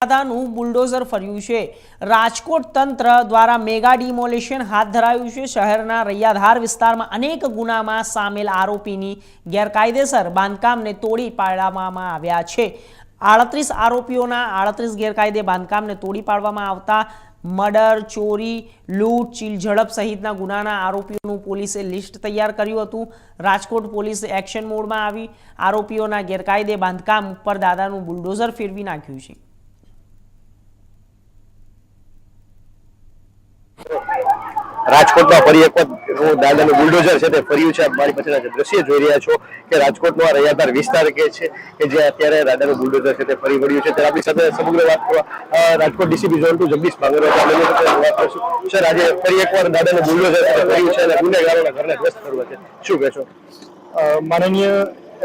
દાદાનું બુલડોઝર ફર્યું છે। રાજકોટ તંત્ર દ્વારા મેગા ડિમોલિશન હાથ ધરાયું છે। શહેરના રૈયાધાર વિસ્તારમાં અનેક ગુનામાં સામેલ આરોપીની ગેરકાયદેસર બાંધકામને તોડી પાડવામાં આવ્યા છે। 38 આરોપીઓના 38 ગેરકાયદે બાંધકામને તોડી પાડવામાં આવતા મર્ડર, ચોરી, લૂંટ, ચીલઝડપ સહિતના ગુનાના આરોપીઓનું પોલીસે લિસ્ટ તૈયાર કર્યું હતું। રાજકોટ પોલીસ એક્શન મોડમાં આવી આરોપીઓના ગેરકાયદે બાંધકામ ઉપર દાદાનું બુલડોઝર ફેરવી નાખ્યું છે। રાજકોટમાં ફરી એક વખત દાદાનું બુલડોઝર છે તે ફર્યું છે। મારી પાછળના દ્રશ્ય જોઈ રહ્યા છો કે રાજકોટનો આ રૈયાધાર વિસ્તાર કે છે કે જે અત્યારે દાદાનું બુલડોઝર છે તે ફરી વળ્યું છે। ત્યારે આપણી સાથે સમગ્ર વાત કરવા રાજકોટ ડીસીપી ઝોન 2 જગદીશ ભાંગરવા વાત કરશું। સર, આજે ફરી એકવાર દાદાનું બુલડોઝર ફર્યું છે અને ગુનેગારોના ઘરને ધ્વસ્ત કરવા છે, શું કહેશો? માનનીય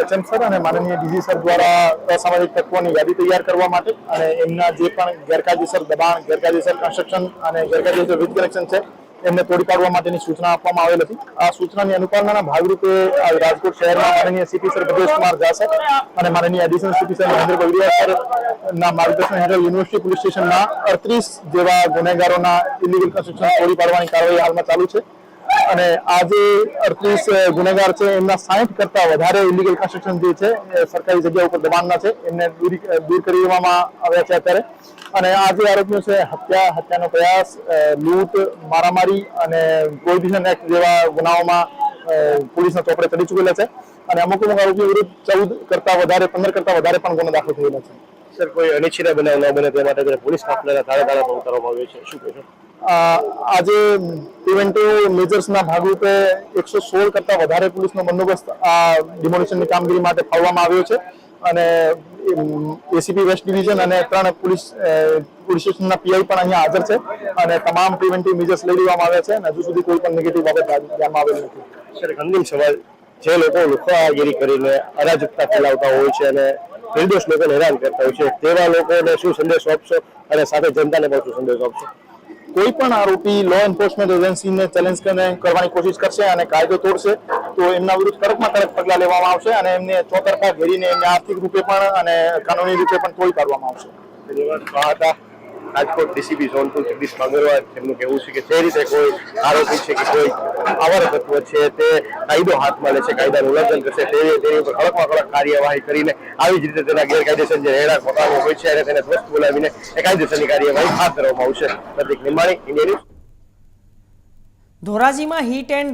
એચએમ સર અને માનનીય ડીજી સર દ્વારા અસામાજિક તત્વોની યાદી તૈયાર કરવા માટે અને એમના જે પણ ગેરકાયદેસર દબાણ, ગેરકાયદેસર કન્સ્ટ્રક્શન અને ગેરકાયદેસર વીજ કનેક્શન છે એમને તોડી પાડવા માટેની સૂચના આપવામાં આવેલ હતી। આ સૂચનાની અનુપાલનના ભાગરૂપે રાજકોટ શહેરના માનનીય CP sir Bhadresh Kumar Jha sir અને માનનીય additional CP sir Mahendra Bagadiya સરના માર્ગદર્શન હેઠળ યુનિવર્સિટી પોલીસ સ્ટેશનના 38 જેવા ગુનેગારોના ઇલીગલ કન્સ્ટ્રક્શન તોડી પાડવાની કાર્યવાહી હાલમાં ચાલુ છે અને આ જે 38 ગુનેગાર છે એમના 60 કરતા વધારે ઇલીગલ કન્સ્ટ્રક્શન જે છે સરકારી જગ્યા ઉપર દબાણના છે એમને દૂર કરી દેવામાં આવ્યા છે અત્યારે। અને આ જે આરોપીઓ છે હત્યાનો પ્રયાસ, લૂંટ, મારામારી અને પ્રોહિબિશન એક્ટ જેવા ગુનાઓમાં પોલીસના ચોપડે ચડી ચૂકેલા છે અને અમુક આરોપીઓ વિરુદ્ધ 14 કરતા વધારે, 15 કરતા વધારે પણ ગુનો દાખલ થયેલા છે। સર, કોઈ અનિચ્છનીય બનાવ ન બને તે માટે પોલીસ કાફલાના ધારા પણ ઉતારવામાં આવ્યો છે, શું કહેશો? આજે પ્રિવેન્ટિવ મેજર્સના ભાગરૂપે 116 કરતા વધારે પોલીસનો બંદોબસ્ત આ ડિમોલિશનની કામગીરી માટે ફાળવવામાં આવ્યો છે અને એસીપી વેસ્ટ ડિવિઝન અને 3 પોલીસ સ્ટેશનના પીઆઈ પણ અહીંયા હાજર છે અને તમામ પ્રિવેન્ટિવ મેજર્સ લઈ લેવામાં આવ્યા છે અને હજુ સુધી કોઈ પણ નેગેટિવ બાબત ધ્યાનમાં આવેલ નથી। સર, અંતિમ સવાલ, જે લોકો લુખ્ખાગીરી કરીને અરાજકતા ફેલાવતા હોય છે અને નિર્દોષ લોકોને હેરાન કરતા હોય છે તેવા લોકોને શું સંદેશો આપશો અને સાથે જનતાને પણ શું સંદેશો આપશો? કોઈ પણ આરોપી લો એન્ફોર્સમેન્ટ એજન્સીને ચેલેન્જ કરવાની કોશિશ કરશે અને કાયદો તોડશે તો એમના વિરુદ્ધ કડકમાં કડક પગલાં લેવામાં આવશે અને એમને ચોતરફા ઘેરીને એમને આર્થિક રૂપે પણ અને કાનૂની રૂપે પણ તોડી પાડવામાં આવશે। ધન્યવાદ। રાજકોટ ડીસીપી ઝોન 2 જગદીશ ભાંગરવા, તેમનું કહેવું છે કે જે રીતે કોઈ આરોપી છે કે કોઈ આવારા તત્વ છે તે કાયદો હાથમાં લે છે, કાયદાનું ઉલ્લંઘન કરશે તેની ઉપર કડકમાં કડક કાર્યવાહી કરીને આવી જ રીતે તેના ગેરકાયદેસર જે રેડા ખોટાઓ હોય છે અને તેને ધ્વસ્ત બોલાવીને એ કાયદેસરની કાર્યવાહી હાથ ધરવામાં આવશે। Pratik Nimani, India news. ધોરાજીમાં હિટ એન્ડ